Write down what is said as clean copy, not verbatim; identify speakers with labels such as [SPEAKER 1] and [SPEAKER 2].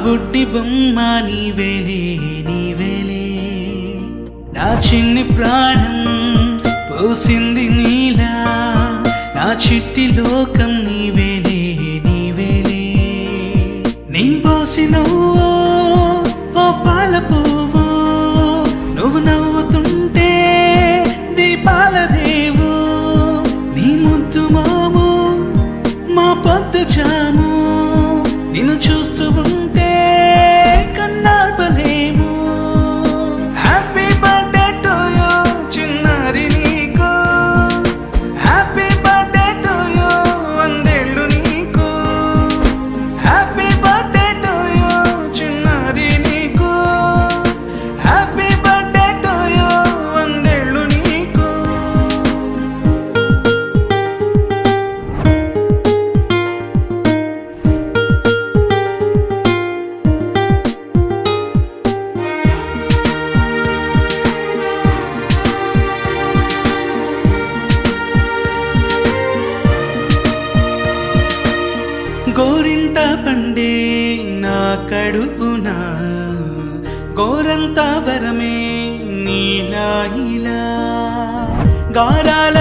[SPEAKER 1] బుడ్డి బొమ్మ నీవేలే నీవేలే నా చిన్ని ప్రాణం పోసింది నీలా నా చిట్టి లోకం నీవేలే నీవేలే నీ పోసినవో ఓ పాల పువ్వు నువ్వు నవ్వుతుంటే దీపాల రేవు నీ ముద్దు మాము మా పొద్దు జాము నిన్ను చూస్తూ ఉంటే కన్నార్పలేము హ్యాపీ బర్త్డే టు యూ చిన్నారి నీకు హ్యాపీ బర్త్డే టు యూ వందేళ్ళు నీకు హ్యాపీ బర్త్డే టు యూ చిన్నారి నీకు హ్యాపీ బర్త్డే టు యూ వందేళ్ళు నీకు గోరింట పండే నా కడుపున గోరంత వరమే నీలా ఇలా గారాల